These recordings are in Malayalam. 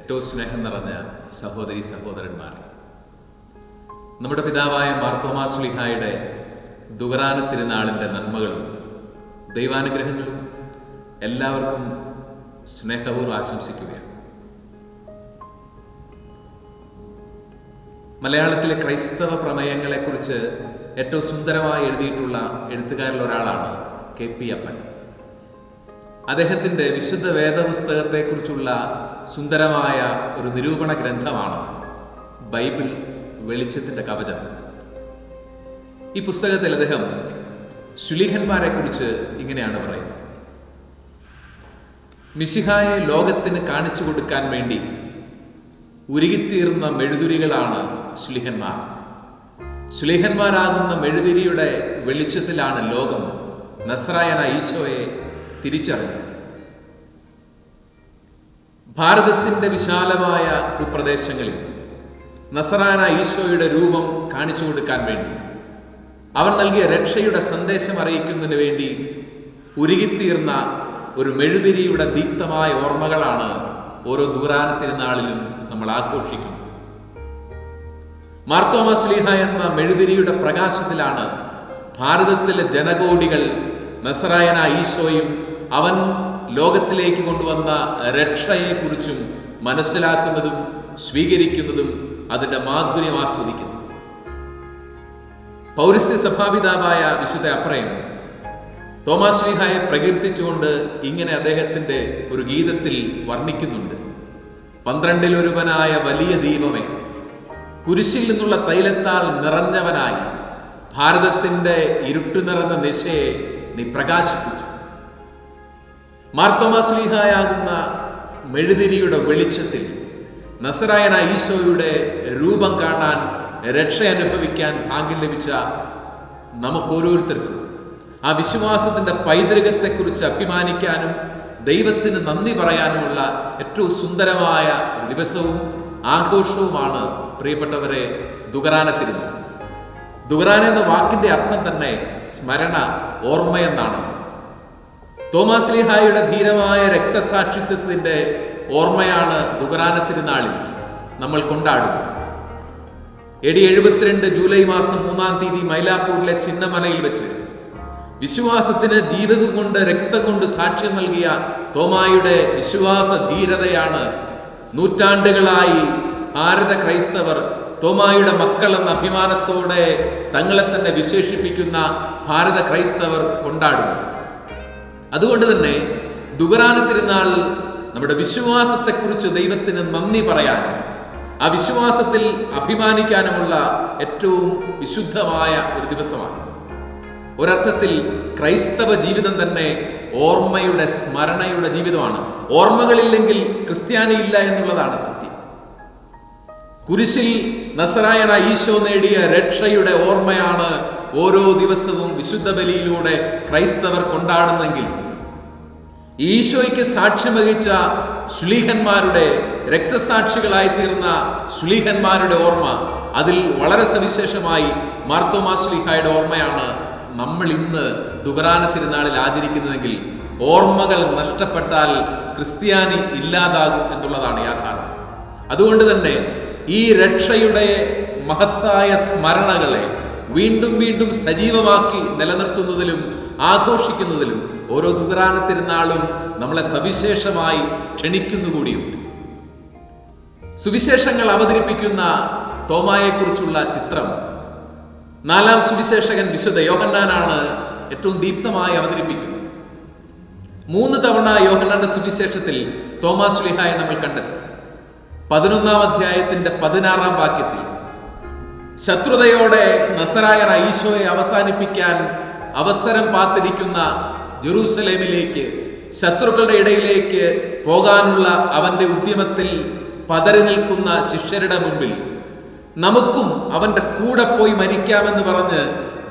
ഏറ്റവും സ്നേഹം നിറഞ്ഞ സഹോദരി സഹോദരന്മാർ, നമ്മുടെ പിതാവായ മാർത്തോമാ ശ്ലീഹായുടെ ദുകറാന തിരുനാളിൻ്റെ നന്മകളും ദൈവാനുഗ്രഹങ്ങളും എല്ലാവർക്കും സ്നേഹപൂർവ്വം ആശംസിക്കുകയാണ്. മലയാളത്തിലെ ക്രൈസ്തവ പ്രമേയങ്ങളെക്കുറിച്ച് ഏറ്റവും സുന്ദരമായി എഴുതിയിട്ടുള്ള എഴുത്തുകാരിൽ ഒരാളാണ് KP അപ്പൻ. അദ്ദേഹത്തിൻ്റെ വിശുദ്ധ വേദപുസ്തകത്തെക്കുറിച്ചുള്ള സുന്ദരമായ ഒരു നിരൂപണ ഗ്രന്ഥമാണ് ബൈബിൾ വെളിച്ചത്തിൻ്റെ കവചം. ഈ പുസ്തകത്തിൽ അദ്ദേഹം ശുലീഹന്മാരെക്കുറിച്ച് ഇങ്ങനെയാണ് പറയുന്നത്: മിശിഹായെ ലോകത്തിന് കാണിച്ചു കൊടുക്കാൻ വേണ്ടി ഉരുകിത്തീർന്ന മെഴുതിരികളാണ് ശുലീഹന്മാർ. ശുലീഹന്മാരാകുന്ന മെഴുതിരിയുടെ വെളിച്ചത്തിലാണ് ലോകം നസ്രായനായ ഈശോയെ തിരിച്ചറിഞ്ഞത്. ഭാരതത്തിൻ്റെ വിശാലമായ ഭൂപ്രദേശങ്ങളിൽ നസ്രായനായ ഈശോയുടെ രൂപം കാണിച്ചു കൊടുക്കാൻ വേണ്ടി, അവൻ നൽകിയ രക്ഷയുടെ സന്ദേശം അറിയിക്കുന്നതിന് വേണ്ടി ഉരുകിത്തീർന്ന ഒരു മെഴുതിരിയുടെ ദീപ്തമായ ഓർമ്മകളാണ് ഓരോ ദുകറാന തിരുനാളിലും നമ്മൾ ആഘോഷിക്കുന്നത്. മാർത്തോമാ ശ്ലീഹ എന്ന മെഴുതിരിയുടെ പ്രകാശത്തിലാണ് ഭാരതത്തിലെ ജനകോടികൾ നസ്രായനായ ഈശോയും അവൻ ലോകത്തിലേക്ക് കൊണ്ടുവന്ന രക്ഷയെക്കുറിച്ചും മനസ്സിലാക്കുന്നതും സ്വീകരിക്കുന്നതും അതിൻ്റെ മാധുര്യം ആസ്വദിക്കുന്നു. പൗരസ്ത്യ സഭാപിതാവായ വിശുദ്ധ അപ്രയം തോമാ ശ്ലീഹായെ പ്രകീർത്തിച്ചുകൊണ്ട് ഇങ്ങനെ അദ്ദേഹത്തിൻ്റെ ഒരു ഗീതത്തിൽ വർണ്ണിക്കുന്നുണ്ട്: 12 വലിയ ദീപമേ, കുരിശിൽ നിന്നുള്ള തൈലത്താൽ നിറഞ്ഞവനായി ഭാരതത്തിൻ്റെ ഇരുട്ടു നിറഞ്ഞ നിശയെ നീ പ്രകാശിപ്പിച്ചു. മാർത്തോമാ ശ്ലീഹായാകുന്ന മെഴുതിരിയുടെ വെളിച്ചത്തിൽ നസ്രായനായ ഈശോയുടെ രൂപം കാണാൻ, രക്ഷ അനുഭവിക്കാൻ ഭാഗ്യം ലഭിച്ച നമുക്കോരോരുത്തർക്കും ആ വിശ്വാസത്തിൻ്റെ പൈതൃകത്തെക്കുറിച്ച് അഭിമാനിക്കാനും ദൈവത്തിന് നന്ദി പറയാനുമുള്ള ഏറ്റവും സുന്ദരമായ ഒരു ദിവസവും ആഘോഷവുമാണ് പ്രിയപ്പെട്ടവരെ ദുകറാന തിരുനാൾ. ദുകറാന എന്ന വാക്കിൻ്റെ അർത്ഥം തന്നെ സ്മരണ, ഓർമ്മയെന്നാണ്. തോമാ ശ്ലീഹായുടെ ധീരമായ രക്തസാക്ഷിത്വത്തിൻ്റെ ഓർമ്മയാണ് ദുകറാന തിരുനാളിൽ നമ്മൾ കൊണ്ടാടുന്നത്. AD 72 ജൂലൈ മാസം 3-ാം തീയതി മൈലാപ്പൂരിലെ ചിന്നമലയിൽ വെച്ച് വിശ്വാസത്തിന് ജീവിതം കൊണ്ട്, രക്തം കൊണ്ട് സാക്ഷ്യം നൽകിയ തോമായുടെ വിശ്വാസ ധീരതയാണ് നൂറ്റാണ്ടുകളായി ഭാരത ക്രൈസ്തവർ തോമായുടെ മക്കൾ എന്ന അഭിമാനത്തോടെ തങ്ങളെ തന്നെ വിശേഷിപ്പിക്കുന്ന ഭാരത ക്രൈസ്തവർ കൊണ്ടാടുന്നത്. അതുകൊണ്ട് തന്നെ ദുകറാന തിരുനാൾ നമ്മുടെ വിശ്വാസത്തെക്കുറിച്ച് ദൈവത്തിന് നന്ദി പറയാനും ആ വിശ്വാസത്തിൽ അഭിമാനിക്കാനുമുള്ള ഏറ്റവും വിശുദ്ധമായ ഒരു ദിവസമാണ്. ഒരർത്ഥത്തിൽ ക്രൈസ്തവ ജീവിതം തന്നെ ഓർമ്മയുടെ, സ്മരണയുടെ ജീവിതമാണ്. ഓർമ്മകളില്ലെങ്കിൽ ക്രിസ്ത്യാനി ഇല്ല എന്നുള്ളതാണ് സത്യം. കുരിശിൽ നസ്രായനായ ഈശോ നേടിയ രക്ഷയുടെ ഓർമ്മയാണ് ഓരോ ദിവസവും വിശുദ്ധ ബലിയിലൂടെ ക്രൈസ്തവർ കൊണ്ടാടുന്നെങ്കിൽ, ഈശോയ്ക്ക് സാക്ഷ്യം വഹിച്ച ശുലീഹന്മാരുടെ, രക്തസാക്ഷികളായി തീർന്ന ശുലീഹന്മാരുടെ ഓർമ്മ, അതിൽ വളരെ സവിശേഷമായി മാർത്തോമാ ശ്ലീഹായുടെ ഓർമ്മയാണ് നമ്മൾ ഇന്ന് ദുകറാന തിരുനാളിൽ ആചരിക്കുന്നതെങ്കിൽ, ഓർമ്മകൾ നഷ്ടപ്പെട്ടാൽ ക്രിസ്ത്യാനി ഇല്ലാതാകും എന്നുള്ളതാണ് യാഥാർത്ഥ്യം. അതുകൊണ്ട് തന്നെ ഈ രക്ഷയുടെ മഹത്തായ സ്മരണകളെ വീണ്ടും വീണ്ടും സജീവമാക്കി നിലനിർത്തുന്നതിലും ആഘോഷിക്കുന്നതിലും ഓരോ ദുകറാന തിരുനാളും നമ്മളെ സവിശേഷമായി ക്ഷണിക്കുന്നുകൂടിയുണ്ട്. സുവിശേഷങ്ങൾ അവതരിപ്പിക്കുന്ന തോമായെക്കുറിച്ചുള്ള ചിത്രം 4-ാം സുവിശേഷകൻ വിശുദ്ധ യോഹന്നാനാണ് ഏറ്റവും ദീപ്തമായി അവതരിപ്പിക്കുന്നത്. 3 തവണ യോഹന്നാന്റെ സുവിശേഷത്തിൽ തോമാ ശ്ലീഹായെ നമ്മൾ കണ്ടെത്തും. 11-ാം അധ്യായത്തിന്റെ 16-ാം വാക്യത്തിൽ ശത്രുതയോടെ നസ്രായനായ ഈശോയെ അവസാനിപ്പിക്കാൻ അവസരം കാത്തിരിക്കുന്ന ജെറൂസലേമിലേക്ക്, ശത്രുക്കളുടെ ഇടയിലേക്ക് പോകാനുള്ള അവന്റെ ഉദ്യമത്തിൽ പതറി നിൽക്കുന്ന ശിഷ്യരുടെ മുൻപിൽ നമുക്കും അവന്റെ കൂടെ പോയി മരിക്കാമെന്ന് പറഞ്ഞ്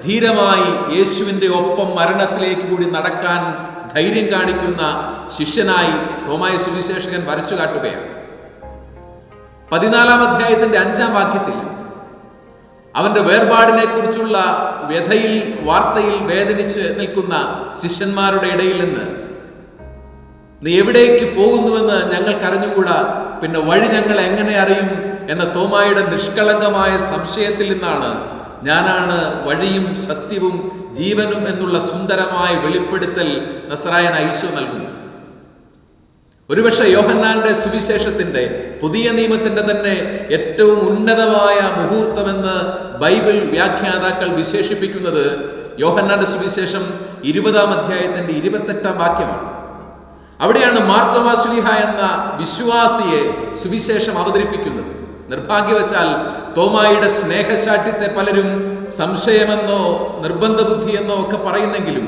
ധീരമായി യേശുവിൻ്റെ ഒപ്പം മരണത്തിലേക്ക് കൂടി നടക്കാൻ ധൈര്യം കാണിക്കുന്ന ശിഷ്യനായി തോമായ സുവിശേഷകൻ വരച്ചു കാട്ടുകയാണ്. 14-ാം അധ്യായത്തിന്റെ 5-ാം വാക്യത്തിൽ അവന്റെ വേർപാടിനെ കുറിച്ചുള്ള വാർത്തയിൽ വേദനിച്ച് നിൽക്കുന്ന ശിഷ്യന്മാരുടെ ഇടയിൽ നിന്ന് നീ എവിടേക്ക് പോകുന്നുവെന്ന് ഞങ്ങൾക്കറിഞ്ഞുകൂടാ, പിന്നെ വഴി ഞങ്ങൾ എങ്ങനെ അറിയും എന്ന തോമായുടെ നിഷ്കളങ്കമായ സംശയത്തിൽ നിന്നാണ് ഞാനാണ് വഴിയും സത്യവും ജീവനും എന്നുള്ള സുന്ദരമായ വെളിപ്പെടുത്തൽ നസറായനായ ഈശോ നൽകുന്നു. ഒരുപക്ഷെ യോഹന്നാന്റെ സുവിശേഷത്തിന്റെ പുതിയ നിയമത്തിന്റെ തന്നെ ഏറ്റവും ഉന്നതമായ മുഹൂർത്തമെന്ന് ബൈബിൾ വ്യാഖ്യാതാക്കൾ വിശേഷിപ്പിക്കുന്നത് യോഹന്നാന്റെ സുവിശേഷം 20-ാം അധ്യായത്തിന്റെ 28-ാം വാക്യമാണ്. അവിടെയാണ് മാർത്തോമാ ശ്ലീഹ എന്ന വിശ്വാസിയെ സുവിശേഷം അവതരിപ്പിക്കുന്നത്. നിർഭാഗ്യവശാൽ തോമായുടെ സ്നേഹശാഠ്യത്തെ പലരും സംശയമെന്നോ നിർബന്ധ ബുദ്ധിയെന്നോ ഒക്കെ പറയുന്നെങ്കിലും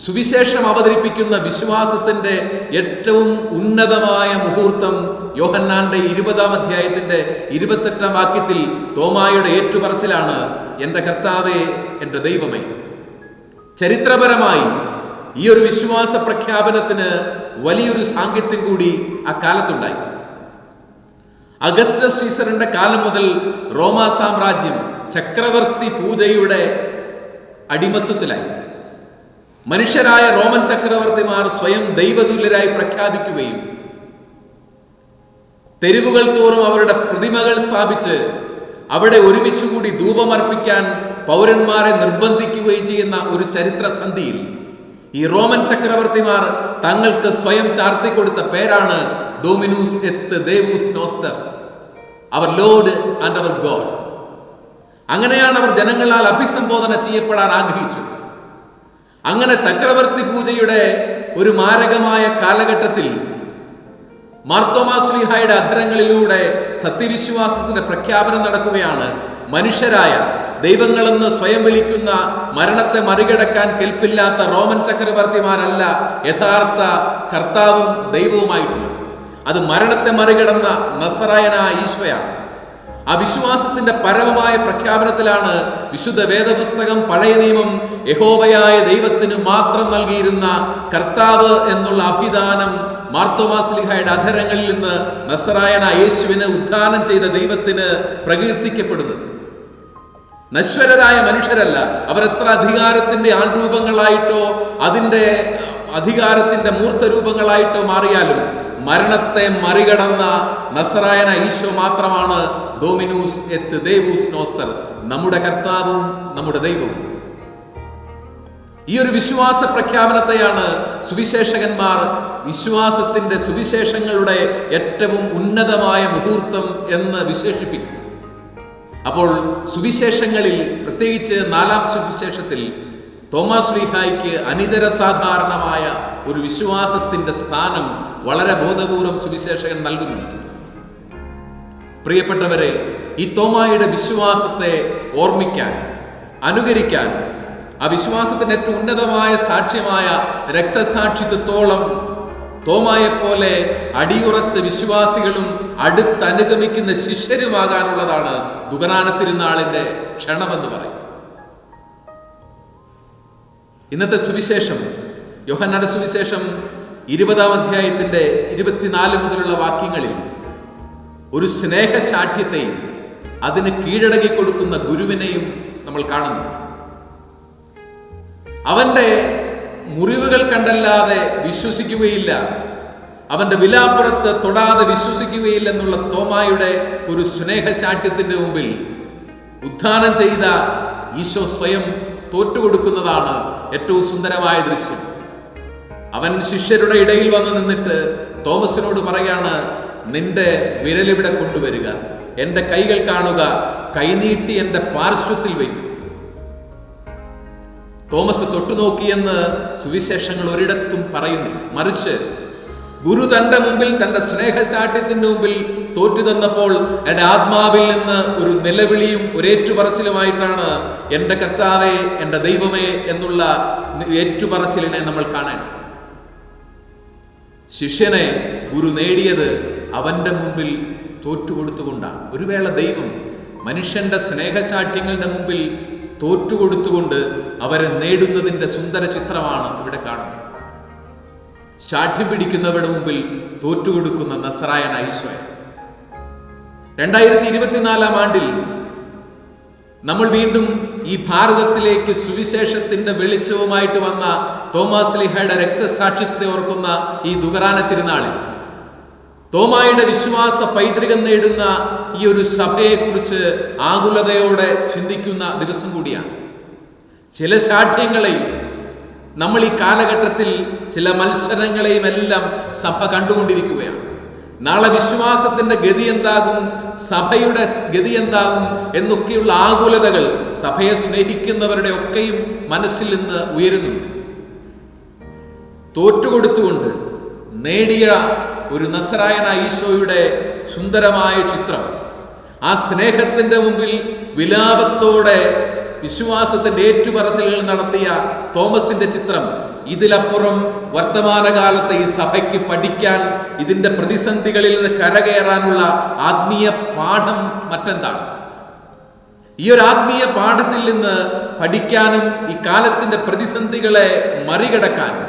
സുവിശേഷം അവതരിപ്പിക്കുന്ന വിശ്വാസത്തിന്റെ ഏറ്റവും ഉന്നതമായ മുഹൂർത്തം യോഹന്നാന്റെ 20-ാം അധ്യായത്തിന്റെ 28-ാം വാക്യത്തിൽ തോമായുടെ ഏറ്റുപറച്ചിലാണ്, എൻ്റെ കർത്താവേ, എൻ്റെ ദൈവമേ. ചരിത്രപരമായി ഈ ഒരു വിശ്വാസ പ്രഖ്യാപനത്തിന് വലിയൊരു സാങ്കത്യം കൂടി ആ കാലത്തുണ്ടായി. അഗസ്റ്റസ് സീസറിന്റെ കാലം മുതൽ റോമാ സാമ്രാജ്യം ചക്രവർത്തി പൂജയുടെ അടിമത്വത്തിലായി. മനുഷ്യരായ റോമൻ ചക്രവർത്തിമാർ സ്വയം ദൈവതുല്യരായി പ്രഖ്യാപിക്കുകയും തെരുവുകൾ തോറും അവരുടെ പ്രതിമകൾ സ്ഥാപിച്ച് അവിടെ ഒരുമിച്ചുകൂടി ധൂപമർപ്പിക്കാൻ പൗരന്മാരെ നിർബന്ധിക്കുകയും ചെയ്യുന്ന ഒരു ചരിത്ര സന്ധിയിൽ ഈ റോമൻ ചക്രവർത്തിമാർ തങ്ങൾക്ക് സ്വയം ചാർത്തിക്കൊടുത്ത പേരാണ് ഡോമിനൂസ് എത്ത് ദേവൂസ് നോസ്തർ, അവർ ലോർഡ് ആൻഡ് അവർ ഗോഡ്. അങ്ങനെയാണ് അവർ ജനങ്ങളാൽ അഭിസംബോധന ചെയ്യപ്പെടാൻ ആഗ്രഹിച്ചത്. അങ്ങനെ ചക്രവർത്തി പൂജയുടെ ഒരു മാരകമായ കാലഘട്ടത്തിൽ മാർത്തോമാ ശ്ലീഹായുടെ അധരങ്ങളിലൂടെ സത്യവിശ്വാസത്തിന്റെ പ്രഖ്യാപനം നടക്കുകയാണ്. മനുഷ്യരായ ദൈവങ്ങളെന്ന് സ്വയം വിളിക്കുന്ന മരണത്തെ മറികടക്കാൻ കെൽപ്പില്ലാത്ത റോമൻ ചക്രവർത്തിമാരല്ല യഥാർത്ഥ കർത്താവും ദൈവവുമായിട്ടുള്ളത്. അത് മരണത്തെ മറികടന്ന നസറായനായ ഈശോയാണ്. ആ വിശ്വാസത്തിന്റെ പരമമായ പ്രഖ്യാപനത്തിലാണ് വിശുദ്ധ വേദപുസ്തകം പഴയ നിയമം യഹോവയായ ദൈവത്തിന് മാത്രം നൽകിയിരുന്ന കർത്താവ് എന്നുള്ള അഭിദാനം മാർത്തോമാ ശ്ലീഹായുടെ അധരങ്ങളിൽ നിന്ന് നസറായനായ യേശുവിനെ ഉദ്ധാനം ചെയ്ത ദൈവത്തിന് പ്രകീർത്തിക്കപ്പെടുന്നത്. നശ്വരരായ മനുഷ്യരല്ല, അവരെത്ര അധികാരത്തിന്റെ ആൾരൂപങ്ങളായിട്ടോ അതിൻ്റെ അധികാരത്തിന്റെ മൂർത്തരൂപങ്ങളായിട്ടോ മാറിയാലും മരണത്തെ മറികടന്ന നസറായനായ ഈശോ മാത്രമാണ് ഡോമിനൂസ് എത്ത് ദേവൂസ് നോസ്തർ, നമ്മുടെ കർത്താവും നമ്മുടെ ദൈവവും. ഈ ഒരു വിശ്വാസ പ്രഖ്യാപനത്തെയാണ് സുവിശേഷകന്മാർ വിശ്വാസത്തിന്റെ സുവിശേഷങ്ങളുടെ ഏറ്റവും ഉന്നതമായ മുഹൂർത്തം എന്ന് വിശേഷിപ്പിക്കും. അപ്പോൾ സുവിശേഷങ്ങളിൽ, പ്രത്യേകിച്ച് 4-ാം സുവിശേഷത്തിൽ തോമാ ശ്ലീഹായ്ക്ക് അനിതര സാധാരണമായ ഒരു വിശ്വാസത്തിന്റെ സ്ഥാനം വളരെ ബോധപൂർവം സുവിശേഷകൻ നൽകുന്നുണ്ട്. പ്രിയപ്പെട്ടവരെ, ഈ തോമായുടെ വിശ്വാസത്തെ ഓർമ്മിക്കാൻ, അനുകരിക്കാൻ, ആ വിശ്വാസത്തിന്റെ ഏറ്റവും ഉന്നതമായ സാക്ഷ്യമായ രക്തസാക്ഷിത്വത്തോളം തോമായെപ്പോലെ അടിയുറച്ച വിശ്വാസികളും അടുത്തനുഗമിക്കുന്ന ശിഷ്യരുമാകാനുള്ളതാണ് ദുഃഖനാന തിരുനാളിന്റെ ക്ഷണമെന്ന് പറയും. ഇന്നത്തെ സുവിശേഷം, യോഹന്നാന്റെ സുവിശേഷം 20-ാം അധ്യായത്തിന്റെ 24 മുതലുള്ള വാക്യങ്ങളിൽ ഒരു സ്നേഹശാഠ്യത്തെയും അതിന് കീഴടങ്ങി കൊടുക്കുന്ന ഗുരുവിനെയും നമ്മൾ കാണുന്നു. അവന്റെ മുറിവുകൾ കണ്ടല്ലാതെ വിശ്വസിക്കുകയില്ല, അവന്റെ വിലാപ്പുറത്ത് തൊടാതെ വിശ്വസിക്കുകയില്ലെന്നുള്ള തോമായുടെ ഒരു സ്നേഹശാഠ്യത്തിന്റെ മുമ്പിൽ ഉദ്ധാനം ചെയ്ത ഈശോ സ്വയം തോറ്റുകൊടുക്കുന്നതാണ് ഏറ്റവും സുന്ദരമായ ദൃശ്യം. അവൻ ശിഷ്യരുടെ ഇടയിൽ വന്ന് നിന്നിട്ട് തോമസിനോട് പറയാണ്, നിന്റെ വിരലിവിടെ കൊണ്ടുവരിക, എൻ്റെ കൈകൾ കാണുക, കൈനീട്ടി എൻ്റെ പാർശ്വത്തിൽ വയ്ക്കും. തോമസ് തൊട്ടുനോക്കിയെന്ന് സുവിശേഷങ്ങൾ ഒരിടത്തും പറയുന്നില്ല. മറിച്ച് ഗുരു തന്റെ മുമ്പിൽ, തന്റെ സ്നേഹശാഠ്യത്തിന്റെ മുമ്പിൽ തോറ്റു തന്നപ്പോൾ എൻ്റെ ആത്മാവിൽ നിന്ന് ഒരു നിലവിളിയും ഒരേറ്റുപറച്ചിലുമായിട്ടാണ് എൻ്റെ കർത്താവേ, എൻ്റെ ദൈവമേ എന്നുള്ള ഏറ്റുപറച്ചിലിനെ നമ്മൾ കാണേണ്ടത്. ശിഷ്യനെ ഗുരു നേടിയത് അവന്റെ മുമ്പിൽ തോറ്റുകൊടുത്തുകൊണ്ടാണ്. ഒരു വേള ദൈവം മനുഷ്യന്റെ സ്നേഹശാഠ്യങ്ങളുടെ മുമ്പിൽ തോറ്റുകൊടുത്തുകൊണ്ട് അവരെ നേടുന്നതിൻ്റെ സുന്ദര ചിത്രമാണ് ഇവിടെ കാണുന്നത്. ശാഠ്യം പിടിക്കുന്നവരുടെ മുമ്പിൽ തോറ്റുകൊടുക്കുന്ന നസറായനായ ഈശോയെ 2024-ാം ആണ്ടിൽ നമ്മൾ വീണ്ടും ഈ ഭാരതത്തിലേക്ക് സുവിശേഷത്തിന്റെ വെളിച്ചവുമായിട്ട് വന്ന തോമാസ് ശ്ലീഹായുടെ രക്തസാക്ഷിത്വത്തെ ഓർക്കുന്ന ഈ ദുഖറാന തിരുനാളിൽ തോമായുടെ വിശ്വാസ പൈതൃകം നേടുന്ന ഈ ഒരു സഭയെക്കുറിച്ച് ആകുലതയോടെ ചിന്തിക്കുന്ന ദിവസം കൂടിയാണ്. ചില ശാഠ്യങ്ങളെയും നമ്മൾ ഈ കാലഘട്ടത്തിൽ ചില മത്സരങ്ങളെയും എല്ലാം സഭ കണ്ടുകൊണ്ടിരിക്കുകയാണ്. നാളെ വിശ്വാസത്തിന്റെ ഗതി എന്താകും, സഭയുടെ ഗതി എന്താകും എന്നൊക്കെയുള്ള ആകുലതകൾ സഭയെ സ്നേഹിക്കുന്നവരുടെ ഒക്കെയും മനസ്സിൽ നിന്ന് ഉയരുന്നുണ്ട്. തോറ്റുകൊടുത്തുകൊണ്ട് നേടിയ ഒരു നസറായനായ ഈശോയുടെ സുന്ദരമായ ചിത്രം, ആ സ്നേഹത്തിന്റെ മുമ്പിൽ വിലാപത്തോടെ വിശ്വാസത്തിന്റെ ഏറ്റുപറച്ചിലുകൾ നടത്തിയ തോമസിന്റെ ചിത്രം, ഇതിലപ്പുറം വർത്തമാനകാലത്തെ ഈ സഭയ്ക്ക് പഠിക്കാൻ, ഇതിന്റെ പ്രതിസന്ധികളിൽ നിന്ന് കരകയറാനുള്ള ആത്മീയ പാഠം മറ്റെന്താണ്? ഈ ഒരു ആത്മീയ പാഠത്തിൽ നിന്ന് പഠിക്കാനും ഈ കാലത്തിന്റെ പ്രതിസന്ധികളെ മറികടക്കാനും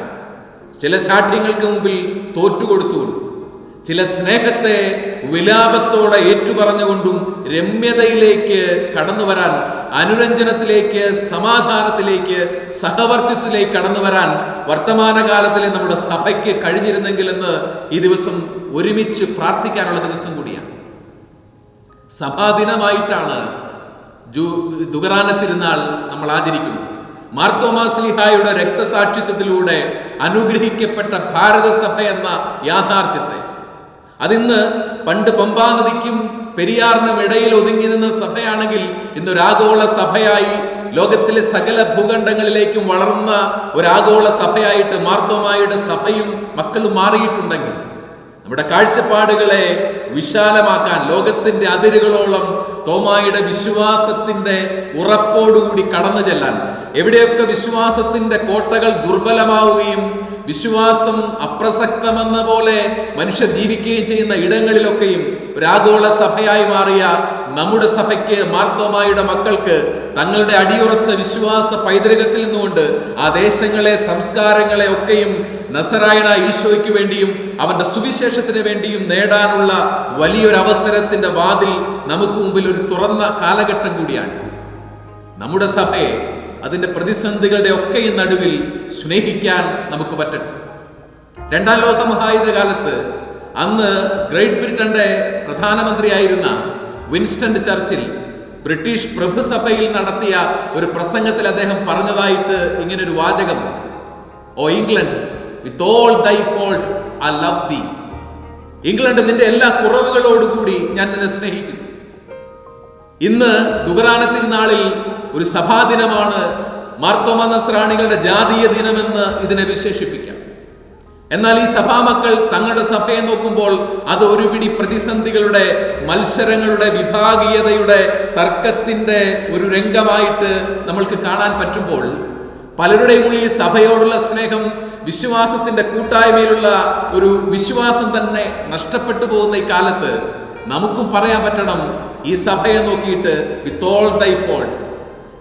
ചില ശാഠ്യങ്ങൾക്ക് മുമ്പിൽ തോറ്റുകൊടുത്തുകൊണ്ടും ചില സ്നേഹത്തെ വിലാപത്തോടെ ഏറ്റുപറഞ്ഞുകൊണ്ടും രമ്യതയിലേക്ക് കടന്നു വരാൻ, അനുരഞ്ജനത്തിലേക്ക്, സമാധാനത്തിലേക്ക്, സഹവർത്തിത്വത്തിലേക്ക് കടന്നു വരാൻ വർത്തമാനകാലത്തിലെ നമ്മുടെ സഭയ്ക്ക് കഴിഞ്ഞിരുന്നെങ്കിലെന്ന് ഈ ദിവസം ഒരുമിച്ച് പ്രാർത്ഥിക്കാനുള്ള ദിവസം കൂടിയാണ്. സഭാദിനമായിട്ടാണ് ദുഖറാന തിരുനാൾ നമ്മൾ ആചരിക്കുന്നത്. മാർത്തോമാ ശ്ലീഹായുടെ രക്തസാക്ഷിത്വത്തിലൂടെ അനുഗ്രഹിക്കപ്പെട്ട ഭാരതസഭ എന്ന യാഥാർത്ഥ്യത്തെ, അതിന്ന് പണ്ട് പമ്പാ നദിക്കും പെരിയാറിനും ഇടയിൽ ഒതുങ്ങി നിന്ന സഭയാണെങ്കിൽ ഇന്നൊരാഗോള സഭയായി ലോകത്തിലെ സകല ഭൂഖണ്ഡങ്ങളിലേക്കും വളർന്ന ഒരാഗോള സഭയായിട്ട് മാർത്തോമായുടെ സഭയും മക്കളും മാറിയിട്ടുണ്ടെങ്കിൽ നമ്മുടെ കാഴ്ചപ്പാടുകളെ വിശാലമാക്കാൻ, ലോകത്തിന്റെ അതിരുകളോളം തോമായുടെ വിശ്വാസത്തിന്റെ ഉറപ്പോടുകൂടി കടന്നു ചെല്ലാൻ, എവിടെയൊക്കെ വിശ്വാസത്തിന്റെ കോട്ടകൾ ദുർബലമാവുകയും വിശ്വാസം അപ്രസക്തമെന്ന പോലെ മനുഷ്യർ ജീവിക്കുകയും ചെയ്യുന്ന ഇടങ്ങളിലൊക്കെയും ഒരാഗോള സഭയായി മാറിയ നമ്മുടെ സഭയ്ക്ക്, മാർത്തോമായുടെ മക്കൾക്ക് തങ്ങളുടെ അടിയുറച്ച വിശ്വാസ പൈതൃകത്തിൽ നിന്നുകൊണ്ട് ആ ദേശങ്ങളെ, സംസ്കാരങ്ങളെ ഒക്കെയും നസറായനായ ഈശോയ്ക്ക് വേണ്ടിയും അവന്റെ സുവിശേഷത്തിന് വേണ്ടിയും നേടാനുള്ള വലിയൊരു അവസരത്തിന്റെ വാതിൽ നമുക്ക് മുമ്പിൽ ഒരു തുറന്ന കാലഘട്ടം കൂടിയാണ്. നമ്മുടെ സഭയെ അതിന്റെ പ്രതിസന്ധികളുടെ ഒക്കെയും നടുവിൽ സ്നേഹിക്കാൻ നമുക്ക് പറ്റട്ടെ. രണ്ടാം ലോക മഹായുദ്ധ കാലത്ത് അന്ന് ഗ്രേറ്റ് ബ്രിട്ടന്റെ പ്രധാനമന്ത്രിയായിരുന്ന വിൻസ്റ്റൺ ചർച്ചിൽ ബ്രിട്ടീഷ് പ്രഭുസഭയിൽ നടത്തിയ ഒരു പ്രസംഗത്തിൽ അദ്ദേഹം പറഞ്ഞതായിട്ട് ഇങ്ങനൊരു വാചകമുണ്ട്: ഓ ഇംഗ്ലണ്ട്, വിത്ത് ഓൾ ദൈ ഫോൾട്ട് ഐ ലവ് ദീ. ഇംഗ്ലണ്ട്, നിന്റെ എല്ലാ കുറവുകളോടുകൂടി ഞാൻ നിന്നെ സ്നേഹിക്കുന്നു. ഇന്ന് ദുഖറാന തിരുനാളിൽ ഒരു സഭാദിനമാണ്. മാർത്തോമാ നസ്രാണികളുടെ ജാതീയ ദിനമെന്ന് ഇതിനെ വിശേഷിപ്പിക്കാം. എന്നാൽ ഈ സഭാമക്കൾ തങ്ങളുടെ സഭയെ നോക്കുമ്പോൾ അത് ഒരു പിടി പ്രതിസന്ധികളുടെ, മത്സരങ്ങളുടെ, വിഭാഗീയതയുടെ, തർക്കത്തിന്റെ ഒരു രംഗമായിട്ട് നമ്മൾക്ക് കാണാൻ പറ്റുമ്പോൾ പലരുടെയും ഉള്ളിൽ സഭയോടുള്ള സ്നേഹം, വിശ്വാസത്തിന്റെ കൂട്ടായ്മയിലുള്ള ഒരു വിശ്വാസം തന്നെ നഷ്ടപ്പെട്ടു പോകുന്ന ഈ കാലത്ത് നമുക്കും പറയാൻ പറ്റണം, ഈ സഭയെ നോക്കിയിട്ട് വിത്ത് ഓൾ ദൈ ഫോൾട്ട്.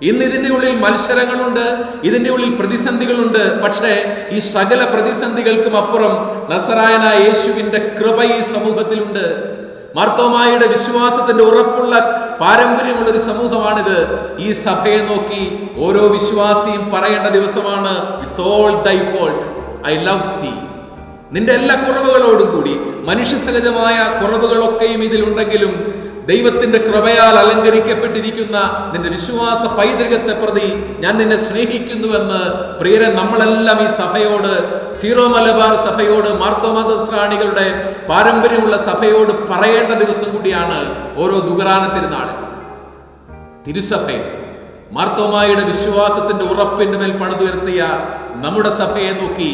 ഇന്ന് ഇതിൻ്റെ ഉള്ളിൽ മത്സരങ്ങളുണ്ട്, ഇതിൻ്റെ ഉള്ളിൽ പ്രതിസന്ധികളുണ്ട്. പക്ഷേ ഈ സകല പ്രതിസന്ധികൾക്കും അപ്പുറം നസറായനായ യേശുവിൻ്റെ കൃപ ഈ സമൂഹത്തിലുണ്ട്. മാർത്തോമായുടെ വിശ്വാസത്തിന്റെ ഉറപ്പുള്ള പാരമ്പര്യമുള്ള ഒരു സമൂഹമാണിത്. ഈ സഭയെ നോക്കി ഓരോ വിശ്വാസിയും പറയേണ്ട ദിവസമാണ് വിത്ത് ഓൾ ദൈ ഫോൾട്ട് ഐ ലവ് ദീ. നിന്റെ എല്ലാ കുറവുകളോടും കൂടി, മനുഷ്യ സഹജമായ കുറവുകളൊക്കെയും ഇതിലുണ്ടെങ്കിലും ദൈവത്തിന്റെ കൃപയാൽ അലങ്കരിക്കപ്പെട്ടിരിക്കുന്ന നിന്റെ വിശ്വാസ പൈതൃകത്തെ പ്രതി ഞാൻ നിന്നെ സ്നേഹിക്കുന്നുവെന്ന് പ്രിയരെ നമ്മളെല്ലാം ഈ സഭയോട്, സീറോ മലബാർ സഭയോട്, മാർത്തോമാ നസ്രാണികളുടെ പാരമ്പര്യമുള്ള സഭയോട് പറയേണ്ട ദിവസം കൂടിയാണ് ഓരോ ദുഖറാന തിരുനാളിൽ. തിരുസഭയെ, മാർത്തോമായുടെ വിശ്വാസത്തിന്റെ ഉറപ്പിന്റെ മേൽ പണിതുയർത്തിയ നമ്മുടെ സഭയെ നോക്കി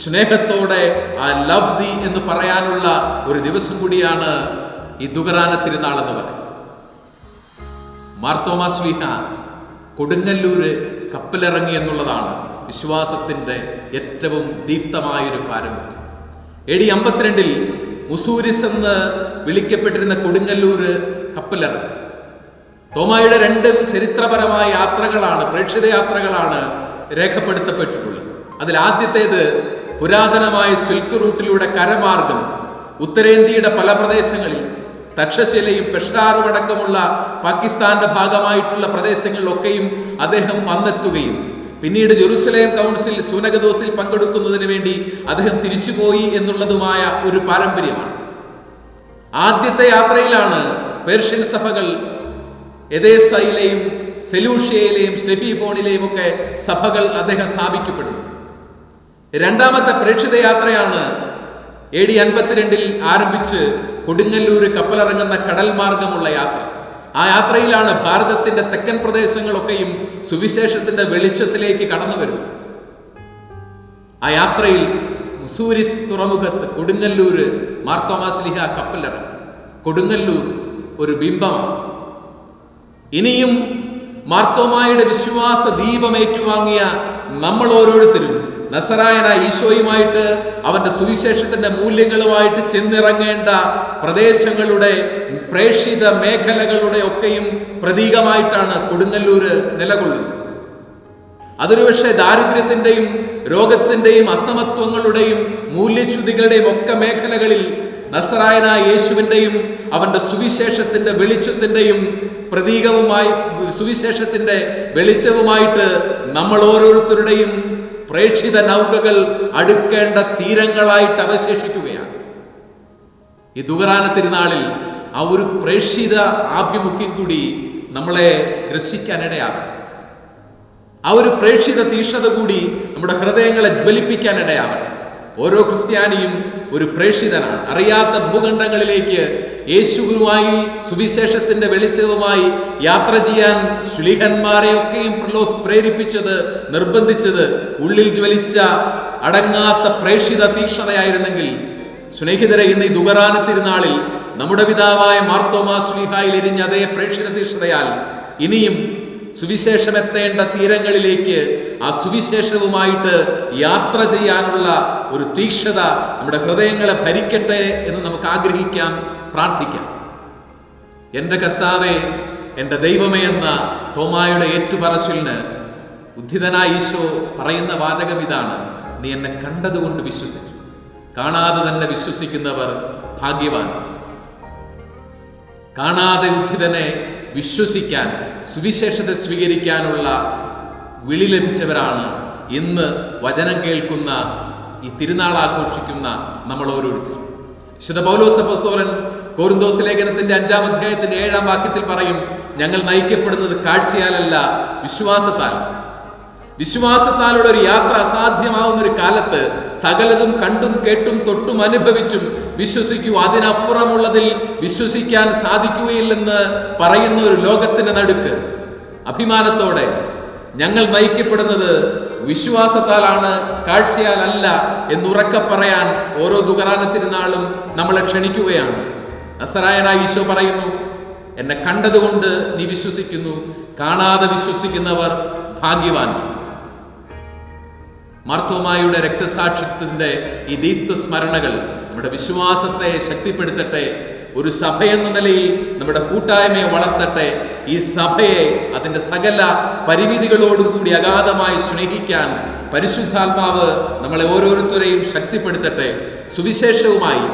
സ്നേഹത്തോടെ ഐ ലവ് ദീ എന്ന് പറയാനുള്ള ഒരു ദിവസം കൂടിയാണ് ഈ ദുഖറാന തിരുനാൾ എന്ന് പറയും. മാർത്തോമാ ശ്ലീഹ കൊടുങ്ങല്ലൂര് കപ്പലിറങ്ങി എന്നുള്ളതാണ് വിശ്വാസത്തിന്റെ ഏറ്റവും ദീപ്തമായൊരു പാരമ്പര്യം. AD 52 മുസൂരിസ് എന്ന് വിളിക്കപ്പെട്ടിരുന്ന കൊടുങ്ങല്ലൂര് കപ്പലിറങ്ങി. തോമായുടെ 2 ചരിത്രപരമായ യാത്രകളാണ്, പ്രേക്ഷിത യാത്രകളാണ് രേഖപ്പെടുത്തപ്പെട്ടിട്ടുള്ളത്. അതിൽ ആദ്യത്തേത് പുരാതനമായ സിൽക്ക് റൂട്ടിലൂടെ കരമാർഗം ഉത്തരേന്ത്യയുടെ പല പ്രദേശങ്ങളിൽ തക്ഷശിലയും പെഷാറും അടക്കമുള്ള പാകിസ്ഥാന്റെ ഭാഗമായിട്ടുള്ള പ്രദേശങ്ങളിലൊക്കെയും അദ്ദേഹം വന്നെത്തുകയും പിന്നീട് ജെറുസലേം കൗൺസിൽ സൂനകദോസിൽ പങ്കെടുക്കുന്നതിന് വേണ്ടി അദ്ദേഹം തിരിച്ചുപോയി എന്നുള്ളതുമായ ഒരു പാരമ്പര്യമാണ്. ആദ്യത്തെ യാത്രയിലാണ് പേർഷ്യൻ സഭകൾ എദേസയിലെയും സെലൂഷ്യയിലെയും സ്റ്റെഫിഫോണിലെയും ഒക്കെ സഭകൾ അദ്ദേഹം സ്ഥാപിക്കപ്പെടുന്നത്. രണ്ടാമത്തെ പ്രേക്ഷിത യാത്രയാണ് AD 52 ആരംഭിച്ച് കൊടുങ്ങല്ലൂർ കപ്പലിറങ്ങുന്ന കടൽ മാർഗമുള്ള യാത്ര. ആ യാത്രയിലാണ് ഭാരതത്തിന്റെ തെക്കൻ പ്രദേശങ്ങളൊക്കെയും സുവിശേഷത്തിന്റെ വെളിച്ചത്തിലേക്ക് കടന്നു വരുന്നത്. ആ യാത്രയിൽ മുസൂരി തുറമുഖത്ത് കൊടുങ്ങല്ലൂര് മാർത്തോമാ ശ്ലീഹ കപ്പലിറങ്ങി. കൊടുങ്ങല്ലൂർ ഒരു ബിംബമാണ്. ഇനിയും മാർത്തോമായുടെ വിശ്വാസ ദീപം ഏറ്റുവാങ്ങിയ നമ്മൾ ഓരോരുത്തരും നസറായനായ ഈശോയുമായിട്ട് അവന്റെ സുവിശേഷത്തിന്റെ മൂല്യങ്ങളുമായിട്ട് ചെന്നിറങ്ങേണ്ട പ്രദേശങ്ങളുടെ പ്രേക്ഷിത മേഖലകളുടെ ഒക്കെയും പ്രതീകമായിട്ടാണ് കൊടുങ്ങല്ലൂര് നിലകൊള്ളുന്നത്. അതൊരു പക്ഷേ ദാരിദ്ര്യത്തിന്റെയും രോഗത്തിന്റെയും അസമത്വങ്ങളുടെയും മൂല്യച്യുതികളുടെയും ഒക്കെ മേഖലകളിൽ നസറായനായ യേശുവിന്റെയും അവന്റെ സുവിശേഷത്തിന്റെ വെളിച്ചത്തിന്റെയും പ്രതീകവുമായി, സുവിശേഷത്തിന്റെ വെളിച്ചവുമായിട്ട് നമ്മൾ ഓരോരുത്തരുടെയും പ്രേക്ഷിത നൗകകൾ അടുക്കേണ്ട തീരങ്ങളായിട്ട് അവശേഷിക്കുകയാണ്. ഈ ദുഖറാന തിരുനാളിൽ ആ ഒരു പ്രേക്ഷിത ആഭിമുഖ്യം കൂടി നമ്മളെ ഗ്രസിക്കാനിടയാകും. ആ ഒരു പ്രേക്ഷിത തീഷ്ണത കൂടി നമ്മുടെ ഹൃദയങ്ങളെ ജ്വലിപ്പിക്കാനിടയാകട്ടെ. ഓരോ ക്രിസ്ത്യാനിയും ഒരു പ്രേക്ഷിതനാണ്. അറിയാത്ത ഭൂഖണ്ഡങ്ങളിലേക്ക് യേശുവുമായി സുവിശേഷത്തിന്റെ വെളിച്ചവുമായി യാത്ര ചെയ്യാൻ ശ്ലീഹന്മാരെയൊക്കെയും പ്രേരിപ്പിച്ചത്, നിർബന്ധിച്ചത് ഉള്ളിൽ ജ്വലിച്ച അടങ്ങാത്ത പ്രേക്ഷിത തീക്ഷ്ണതയായിരുന്നെങ്കിൽ, സ്നേഹിതരെ, ഇന്ന് ഈ ദുഖറാന തിരുനാളിൽ നമ്മുടെ പിതാവായ മാർത്തോമാ ശ്ലീഹായിൽ എരിഞ്ഞ അതേ പ്രേക്ഷിത തീക്ഷ്ണതയാൽ ഇനിയും സുവിശേഷം എത്തേണ്ട തീരങ്ങളിലേക്ക് ആ സുവിശേഷവുമായിട്ട് യാത്ര ചെയ്യാനുള്ള ഒരു തീക്ഷ്ണത നമ്മുടെ ഹൃദയങ്ങളെ ഭരിക്കട്ടെ എന്ന് നമുക്ക് ആഗ്രഹിക്കാം, പ്രാർത്ഥിക്കാം. എൻ്റെ കർത്താവേ, എൻ്റെ ദൈവമേ എന്ന തോമായുടെ ഏറ്റുപറച്ചിലിന് ഉദ്ധിതനായ ഈശോ പറയുന്ന വാചകം ഇതാണ്: നീ എന്നെ കണ്ടതുകൊണ്ട് വിശ്വസിച്ചു. കാണാതെ തന്നെ വിശ്വസിക്കുന്നവർ ഭാഗ്യവാൻ. കാണാതെ ഉദ്ധിതനെ വിശ്വസിക്കാൻ, സുവിശേഷത്തെ സ്വീകരിക്കാനുള്ള വിളി ലഭിച്ചവരാണ് ഇന്ന് വചനം കേൾക്കുന്ന, ഈ തിരുനാൾ ആഘോഷിക്കുന്ന നമ്മൾ ഓരോരുത്തരും. വിശുദ്ധ പൗലോസ് അപ്പോസ്തലൻ കൊരിന്തോസ് ലേഖനത്തിന്റെ 5-ാം അധ്യായത്തിന്റെ 7-ാം വാക്യത്തിൽ പറയും, ഞങ്ങൾ നയിക്കപ്പെടുന്നത് കാഴ്ചയാലല്ല വിശ്വാസത്താൽ. വിശ്വാസത്താലുള്ള ഒരു യാത്ര അസാധ്യമാവുന്ന ഒരു കാലത്ത് സകലതും കണ്ടും കേട്ടും തൊട്ടും അനുഭവിച്ചും വിശ്വസിക്കൂ, അതിനപ്പുറമുള്ളതിൽ വിശ്വസിക്കാൻ സാധിക്കുകയില്ലെന്ന് പറയുന്ന ഒരു ലോകത്തിന്റെ നടുക്ക് അഭിമാനത്തോടെ ഞങ്ങൾ നയിക്കപ്പെടുന്നത് വിശ്വാസത്താലാണ്, കാഴ്ചയാലല്ല എന്നുറക്കെ പറയാൻ ഓരോ ദുഖറാന തിരുനാളും നമ്മളെ ക്ഷണിക്കുകയാണ്. നസറായനായ ഈശോ പറയുന്നു, എന്നെ കണ്ടതുകൊണ്ട് നീ വിശ്വസിക്കുന്നു, കാണാതെ വിശ്വസിക്കുന്നവർ ഭാഗ്യവാൻ. മാർത്തോമായുടെ രക്തസാക്ഷിത്വത്തിന്റെ ഈ ദീപ്ത സ്മരണകൾ നമ്മുടെ വിശ്വാസത്തെ ശക്തിപ്പെടുത്തട്ടെ. ഒരു സഭയെന്ന നിലയിൽ നമ്മുടെ കൂട്ടായ്മയെ വളർത്തട്ടെ. ഈ സഭയെ അതിൻ്റെ സകല പരിമിതികളോടുകൂടി അഗാധമായി സ്നേഹിക്കാൻ പരിശുദ്ധാത്മാവ് നമ്മളെ ഓരോരുത്തരെയും ശക്തിപ്പെടുത്തട്ടെ. സുവിശേഷവുമായി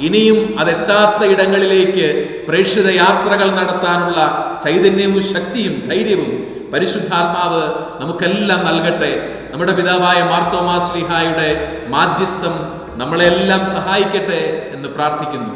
ഇനിയും അതെത്താത്ത ഇടങ്ങളിലേക്ക് പ്രേക്ഷിത യാത്രകൾ നടത്താനുള്ള ചൈതന്യവും ശക്തിയും ധൈര്യവും പരിശുദ്ധാത്മാവ് നമുക്കെല്ലാം നൽകട്ടെ. നമ്മുടെ പിതാവായ മാർത്തോമാ ശ്ലീഹായുടെ മാധ്യസ്ഥം നമ്മളെല്ലാം സഹായിക്കട്ടെ എന്ന് പ്രാർത്ഥിക്കുന്നു.